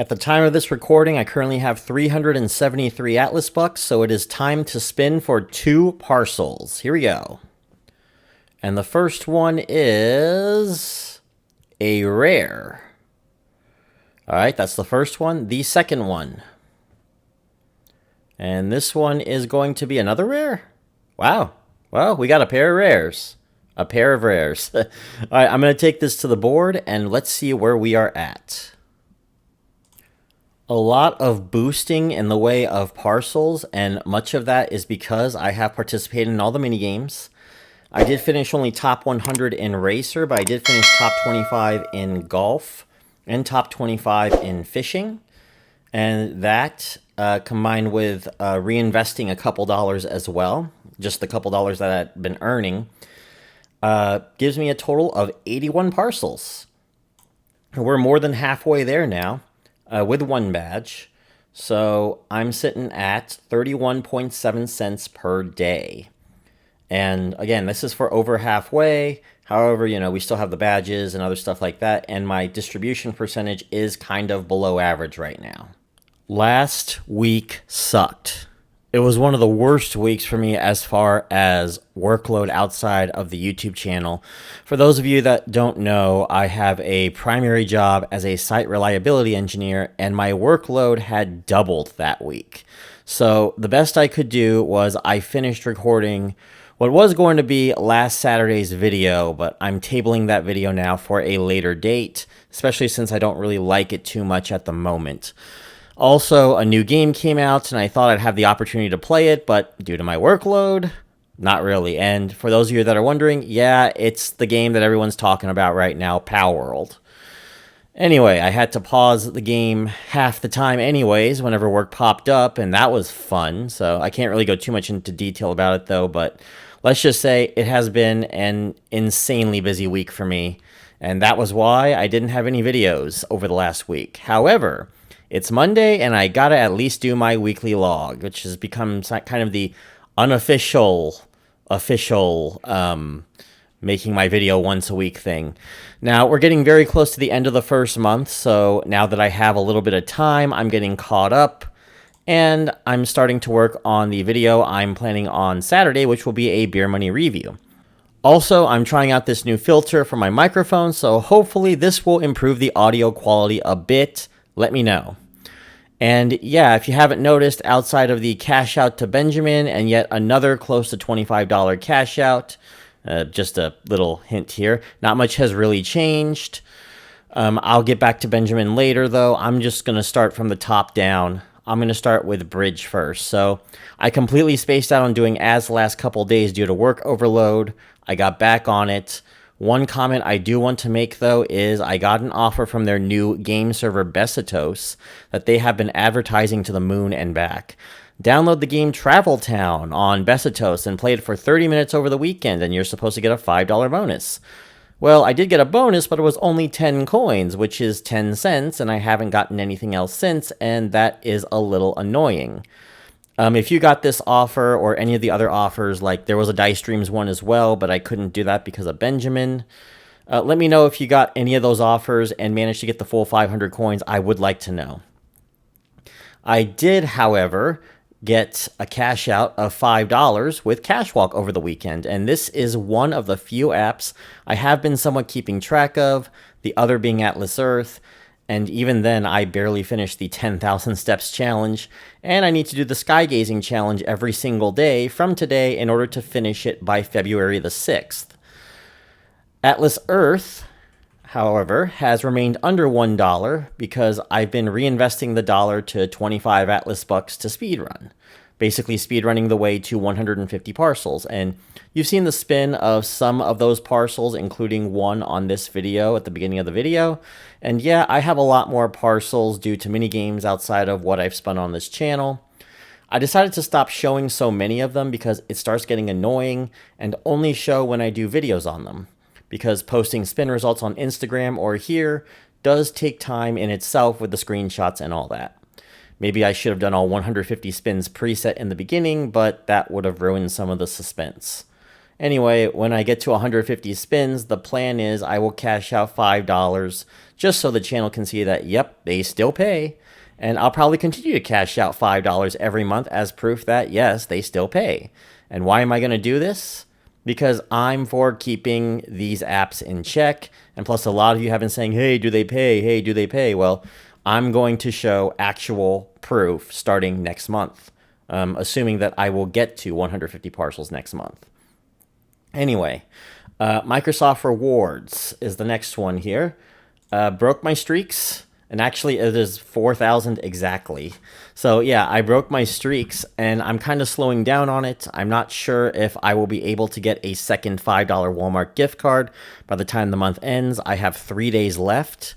At the time of this recording, I currently have 373 Atlas bucks, so it is time to spin for 2 parcels. Here we go. And the first one is a rare. All right, that's the first one. The second one. And this one is going to be another rare? Wow. Well, we got a pair of rares. A pair of rares. All right, I'm going to take this to the board, and let's see where we are at. A lot of boosting in the way of parcels, and much of that is because I have participated in all the minigames. I did finish only top 100 in Racer, but I did finish top 25 in Golf and top 25 in Fishing. And that, combined with reinvesting a couple dollars as well, just the couple dollars that I've been earning, gives me a total of 81 parcels. We're more than halfway there now. With 1 badge. So I'm sitting at 31.7 cents per day. And again, this is for over halfway. However, we still have the badges and other stuff like that. And my distribution percentage is kind of below average right now. Last week sucked. It was one of the worst weeks for me as far as workload outside of the YouTube channel. For those of you that don't know, I have a primary job as a site reliability engineer, and my workload had doubled that week. So the best I could do was I finished recording what was going to be last Saturday's video, but I'm tabling that video now for a later date, especially since I don't really like it too much at the moment. Also, a new game came out, and I thought I'd have the opportunity to play it, but due to my workload, not really. And for those of you that are wondering, yeah, it's the game that everyone's talking about right now, Power World. Anyway, I had to pause the game half the time anyways whenever work popped up, and that was fun. So I can't really go too much into detail about it, though, but let's just say it has been an insanely busy week for me, and that was why I didn't have any videos over the last week. However, it's Monday, and I gotta at least do my weekly log, which has become kind of the unofficial, making my video once a week thing. Now, we're getting very close to the end of the first month, so now that I have a little bit of time, I'm getting caught up, and I'm starting to work on the video I'm planning on Saturday, which will be a Beer Money review. Also, I'm trying out this new filter for my microphone, so hopefully this will improve the audio quality a bit. Let me know. And yeah, if you haven't noticed, outside of the cash out to Benjamin and yet another close to $25 cash out, just a little hint here, not much has really changed. I'll get back to Benjamin later, though. I'm just going to start from the top down. I'm going to start with Bridge first. So I completely spaced out on doing ads the last couple days due to work overload. I got back on it. One comment I do want to make, though, is I got an offer from their new game server Besitos that they have been advertising to the moon and back. Download the game Travel Town on Besitos and play it for 30 minutes over the weekend, and you're supposed to get a $5 bonus. Well, I did get a bonus, but it was only 10 coins, which is 10 cents, and I haven't gotten anything else since, and that is a little annoying. If you got this offer or any of the other offers, like there was a Dice Dreams one as well, but I couldn't do that because of Benjamin. Let me know if you got any of those offers and managed to get the full 500 coins. I would like to know. I did, however, get a cash out of $5 with Cashwalk over the weekend, and this is one of the few apps I have been somewhat keeping track of, the other being Atlas Earth. And even then, I barely finished the 10,000 steps challenge, and I need to do the sky gazing challenge every single day from today in order to finish it by February the 6th. Atlas Earth, however, has remained under $1 because I've been reinvesting the dollar to 25 Atlas bucks to speedrun. Basically speedrunning the way to 150 parcels. And you've seen the spin of some of those parcels, including one on this video at the beginning of the video. And yeah, I have a lot more parcels due to minigames outside of what I've spun on this channel. I decided to stop showing so many of them because it starts getting annoying and only show when I do videos on them. Because posting spin results on Instagram or here does take time in itself with the screenshots and all that. Maybe I should have done all 150 spins preset in the beginning, but that would have ruined some of the suspense. Anyway, when I get to 150 spins, the plan is I will cash out $5 just so the channel can see that, yep, they still pay. And I'll probably continue to cash out $5 every month as proof that, yes, they still pay. And why am I going to do this? Because I'm for keeping these apps in check. And plus, a lot of you have been saying, hey, do they pay? Hey, do they pay? Well, I'm going to show actual proof starting next month, assuming that I will get to 150 parcels next month. Anyway, Microsoft Rewards is the next one here. Broke my streaks, and actually it is 4,000 exactly. So yeah, I broke my streaks, and I'm kind of slowing down on it. I'm not sure if I will be able to get a second $5 Walmart gift card by the time the month ends. I have 3 days left.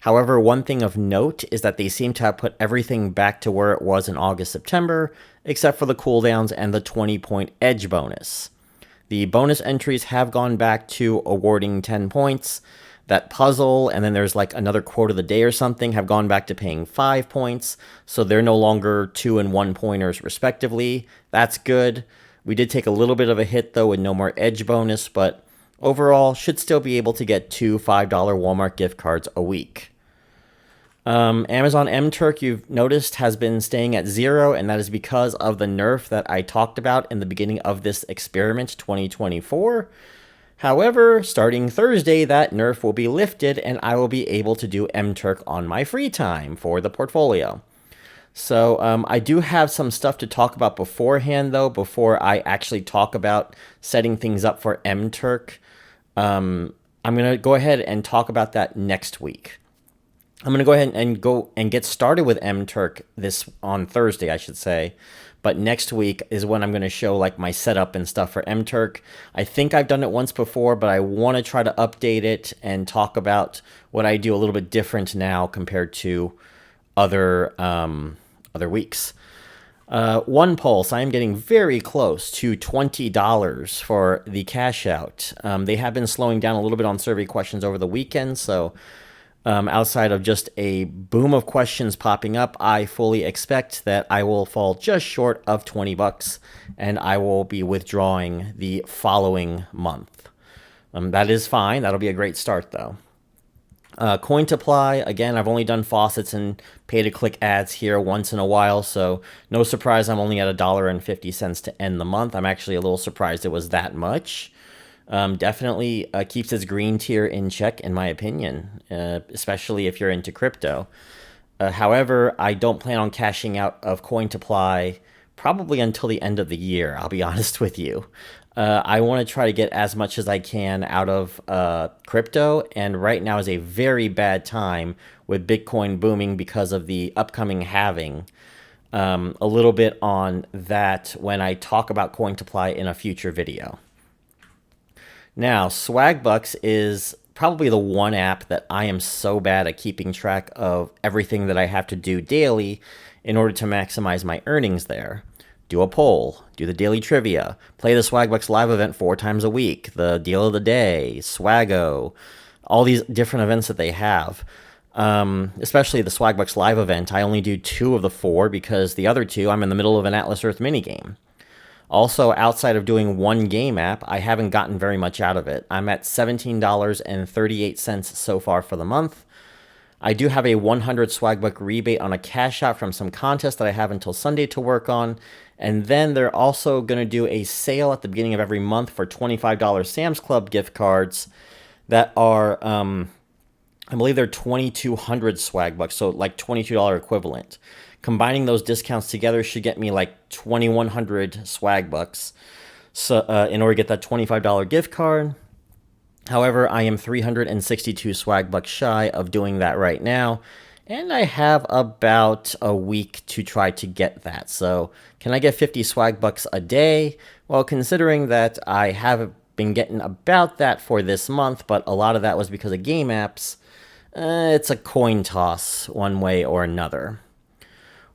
However, one thing of note is that they seem to have put everything back to where it was in August, September, except for the cooldowns and the 20-point edge bonus. The bonus entries have gone back to awarding 10 points. That puzzle, and then there's like another quote of the day or something, have gone back to paying 5 points. So they're no longer 2 and 1 pointers respectively. That's good. We did take a little bit of a hit though with no more edge bonus, but overall should still be able to get 2 $5 Walmart gift cards a week. Amazon MTurk, you've noticed, has been staying at 0, and that is because of the nerf that I talked about in the beginning of this experiment 2024. However, starting Thursday, that nerf will be lifted, and I will be able to do MTurk on my free time for the portfolio. So I do have some stuff to talk about beforehand, though, before I actually talk about setting things up for MTurk. I'm going to go ahead and talk about that next week. I'm going to go ahead and get started with MTurk on Thursday, I should say. But next week is when I'm going to show like my setup and stuff for MTurk. I think I've done it once before, but I want to try to update it and talk about what I do a little bit different now compared to other weeks. One Pulse, I am getting very close to $20 for the cash out. They have been slowing down a little bit on survey questions over the weekend, so outside of just a boom of questions popping up, I fully expect that I will fall just short of $20, and I will be withdrawing the following month. That is fine. That'll be a great start, though. Cointoply, again, I've only done faucets and pay-to-click ads here once in a while, so no surprise I'm only at $1.50 to end the month. I'm actually a little surprised it was that much. Definitely keeps its green tier in check, in my opinion, especially if you're into crypto. However, I don't plan on cashing out of Cointoply probably until the end of the year, I'll be honest with you. I want to try to get as much as I can out of crypto, and right now is a very bad time with Bitcoin booming because of the upcoming halving. A little bit on that when I talk about Cointoply in a future video. Now, Swagbucks is probably the one app that I am so bad at keeping track of everything that I have to do daily in order to maximize my earnings there. Do a poll, do the daily trivia, play the Swagbucks live event 4 times a week, the deal of the day, Swaggo, all these different events that they have. Especially the Swagbucks live event, I only do 2 of the 4 because the other 2 I'm in the middle of an Atlas Earth minigame. Also, outside of doing one game app, I haven't gotten very much out of it. I'm at $17.38 so far for the month. I do have a 100 Swagbuck rebate on a cash out from some contest that I have until Sunday to work on. And then they're also going to do a sale at the beginning of every month for $25 Sam's Club gift cards that are, I believe they're 2,200 Swagbucks, so like $22 equivalent. Combining those discounts together should get me like 2,100 Swagbucks so, in order to get that $25 gift card. However, I am 362 Swagbucks shy of doing that right now, and I have about a week to try to get that. So can I get 50 Swagbucks a day? Well, considering that I have been getting about that for this month, but a lot of that was because of game apps, it's a coin toss one way or another.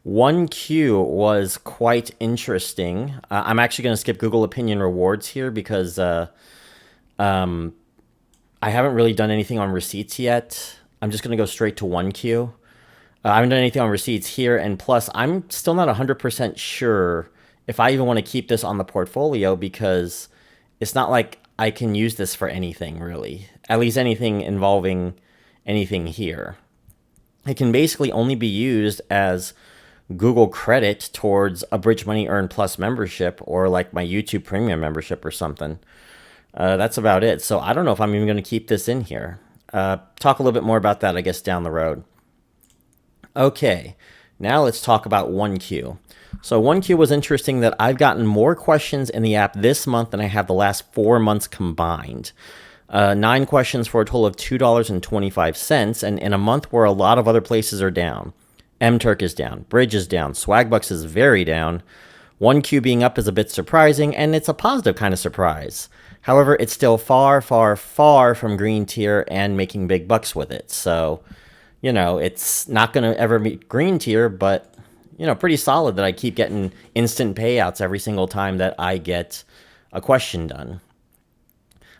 1Q was quite interesting. I'm actually going to skip Google Opinion Rewards here because I haven't really done anything on receipts yet. I'm just going to go straight to 1Q. I haven't done anything on receipts here, and plus, I'm still not 100% sure if I even want to keep this on the portfolio because it's not like I can use this for anything really, at least anything involving anything here. It can basically only be used as Google credit towards a Bridge Money Earn Plus membership or like my YouTube Premium membership or something. That's about it. So I don't know if I'm even going to keep this in here. Talk a little bit more about that, I guess, down the road. Okay, now let's talk about 1Q. So 1Q was interesting that I've gotten more questions in the app this month than I have the last 4 months combined. 9 questions for a total of $2.25, and in a month where a lot of other places are down. MTurk is down, Bridge is down, Swagbucks is very down. 1Q being up is a bit surprising, and it's a positive kind of surprise. However, it's still far, far, far from Green Tier and making big bucks with it. So, you know, it's not going to ever meet Green Tier, but, you know, pretty solid that I keep getting instant payouts every single time that I get a question done.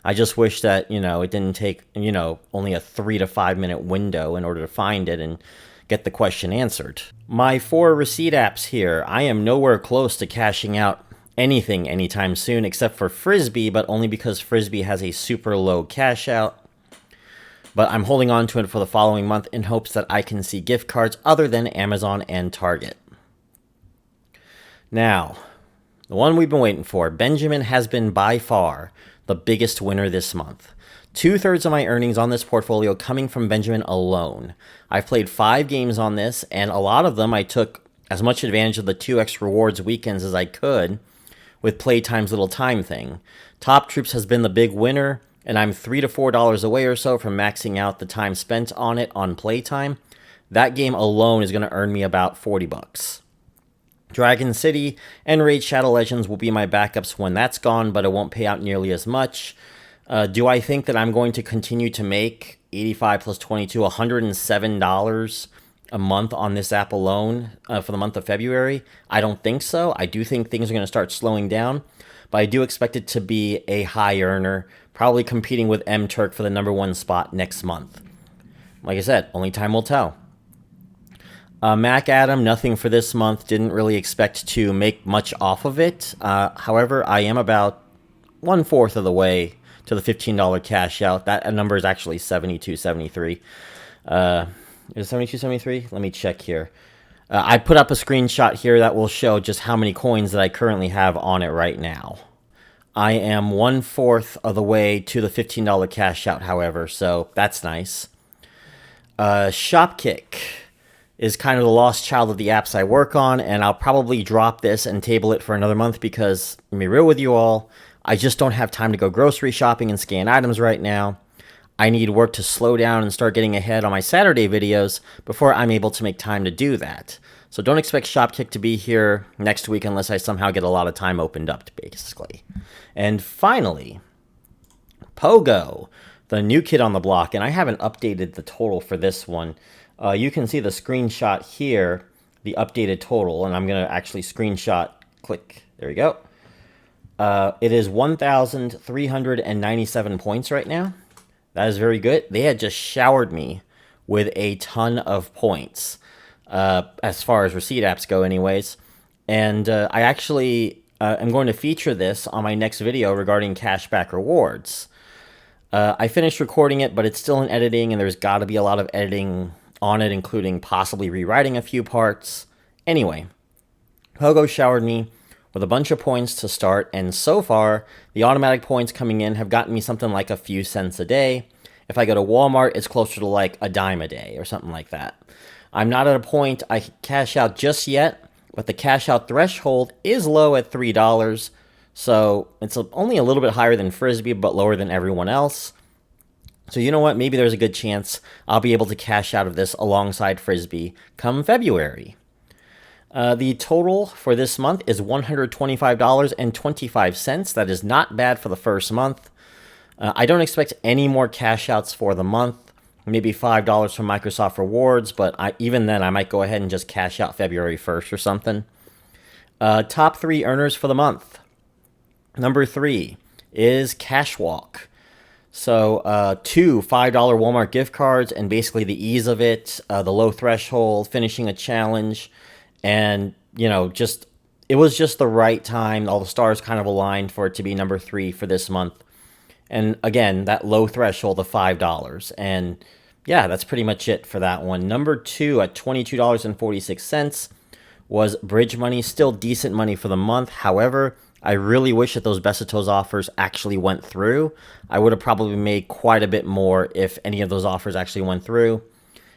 I just wish that, you know, it didn't take, you know, only a 3 to 5 minute window in order to find it and get the question answered. My 4 receipt apps here, I am nowhere close to cashing out anything anytime soon except for Frisbee, but only because Frisbee has a super low cash out. But I'm holding on to it for the following month in hopes that I can see gift cards other than Amazon and Target. Now, the one we've been waiting for, Benjamin has been by far the biggest winner this month. 2/3 of my earnings on this portfolio coming from Benjamin alone. I've played 5 games on this, and a lot of them I took as much advantage of the 2x rewards weekends as I could with Playtime's little time thing. Top Troops has been the big winner, and I'm $3 to $4 away or so from maxing out the time spent on it on Playtime. That game alone is going to earn me about 40 bucks. Dragon City and Raid Shadow Legends will be my backups when that's gone, but it won't pay out nearly as much. Do I think that I'm going to continue to make 85 plus 22, $107 a month on this app alone for the month of February? I don't think so. I do think things are going to start slowing down, but I do expect it to be a high earner, probably competing with MTurk for the #1 spot next month. Like I said, only time will tell. Mac Adam, nothing for this month. Didn't really expect to make much off of it. However, I am about 1/4 of the way to the $15 cash out. That number is actually $72.73. Is it $72.73? Let me check here. I put up a screenshot here that will show just how many coins that I currently have on it right now. I am 1/4 of the way to the $15 cash out, however, so that's nice. Shopkick is kind of the lost child of the apps I work on, and I'll probably drop this and table it for another month because, to be real with you all, I just don't have time to go grocery shopping and scan items right now. I need work to slow down and start getting ahead on my Saturday videos before I'm able to make time to do that. So don't expect Shopkick to be here next week unless I somehow get a lot of time opened up, basically. And finally, Pogo, the new kid on the block, and I haven't updated the total for this one. You can see the screenshot here, the updated total, and I'm going to actually screenshot, click, there we go. It is 1,397 points right now. That is very good. They had just showered me with a ton of points, as far as receipt apps go anyways. And I actually am going to feature this on my next video regarding cashback rewards. I finished recording it, but it's still in editing, and there's got to be a lot of editing on it, including possibly rewriting a few parts. Anyway, Pogo showered me with a bunch of points to start, and so far, the automatic points coming in have gotten me something like a few cents a day. If I go to Walmart, it's closer to like a dime a day or something like that. I'm not at a point I can cash out just yet, but the cash out threshold is low at $3, so it's only a little bit higher than Frisbee, but lower than everyone else. So you know what? Maybe there's a good chance I'll be able to cash out of this alongside Frisbee come February. The total for this month is $125.25. That is not bad for the first month. I don't expect any more cash outs for the month. Maybe $5 from Microsoft Rewards, but even then I might go ahead and just cash out February 1st or something. Top 3 earners for the month. Number 3 is Cashwalk. So 2 $5 Walmart gift cards, and basically the ease of it, the low threshold, finishing a challenge, and, you know, just it was just the right time. All the stars kind of aligned for it to be number 3 for this month. And again, that low threshold of $5. And yeah, that's pretty much it for that one. Number 2 at $22.46 was Bridge Money. Still decent money for the month. However, I really wish that those Besitos offers actually went through. I would have probably made quite a bit more if any of those offers actually went through.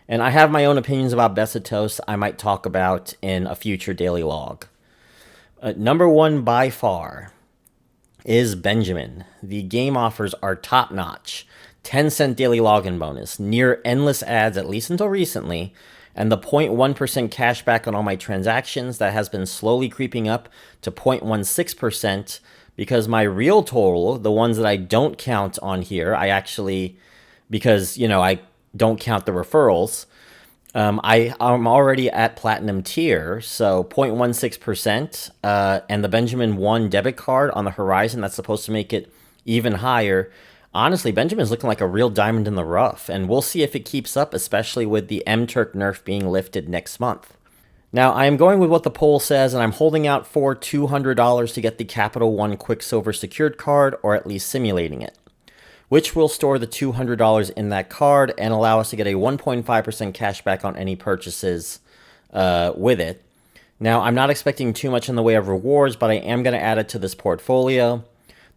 And I have my own opinions about Besitos I might talk about in a future daily log. Number 1 by far is Benjamin. The game offers are top-notch. 10-cent daily login bonus, near endless ads, at least until recently, and the 0.1% cashback on all my transactions that has been slowly creeping up to 0.16%, because my real total, the ones that I don't count on here, I actually, because, I don't count the referrals, I'm already at platinum tier, so 0.16%, and the Benjamin One debit card on the horizon, that's supposed to make it even higher. Honestly, Benjamin's looking like a real diamond in the rough, and we'll see if it keeps up, especially with the M-Turk nerf being lifted next month. Now, I am going with what the poll says, and I'm holding out for $200 to get the Capital One Quicksilver secured card, or at least simulating it, which will store the $200 in that card and allow us to get a 1.5% cash back on any purchases with it. Now, I'm not expecting too much in the way of rewards, but I am going to add it to this portfolio.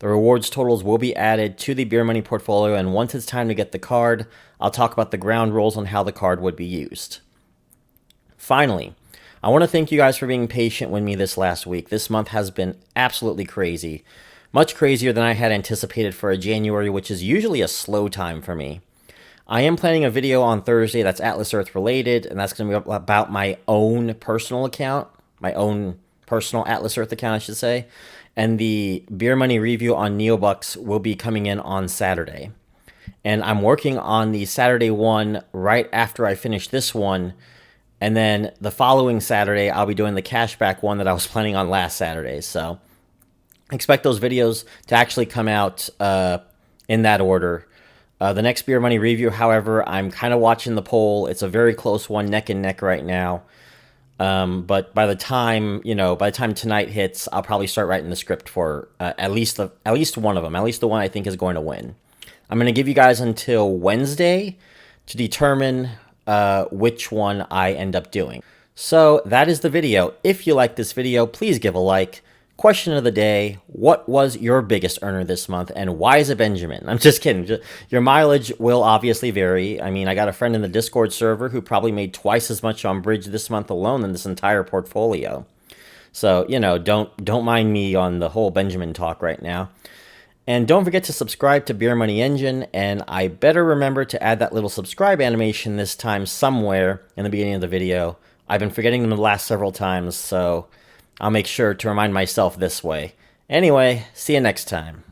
The rewards totals will be added to the Beer Money portfolio, and once it's time to get the card, I'll talk about the ground rules on how the card would be used. Finally, I want to thank you guys for being patient with me this last week. This month has been absolutely crazy. Much crazier than I had anticipated for a January, which is usually a slow time for me. I am planning a video on Thursday that's Atlas Earth related, and that's going to be about my own personal account, my own personal Atlas Earth account, I should say. And the Beer Money review on Neobucks will be coming in on Saturday. And I'm working on the Saturday one right after I finish this one. And then the following Saturday, I'll be doing the cashback one that I was planning on last Saturday. So expect those videos to actually come out in that order. The next Beer Money review, however, I'm kind of watching the poll. It's a very close one, neck and neck right now. But by the time tonight hits, I'll probably start writing the script for at least one of them, at least the one I think is going to win. I'm going to give you guys until Wednesday to determine which one I end up doing. So that is the video. If you like this video, please give a like. Question of the day, what was your biggest earner this month, and why is it Benjamin? I'm just kidding. Your mileage will obviously vary. I mean, I got a friend in the Discord server who probably made twice as much on Bridge this month alone than this entire portfolio. So, don't mind me on the whole Benjamin talk right now. And don't forget to subscribe to Beer Money Engine, and I better remember to add that little subscribe animation this time somewhere in the beginning of the video. I've been forgetting them the last several times, so I'll make sure to remind myself this way. Anyway, see you next time.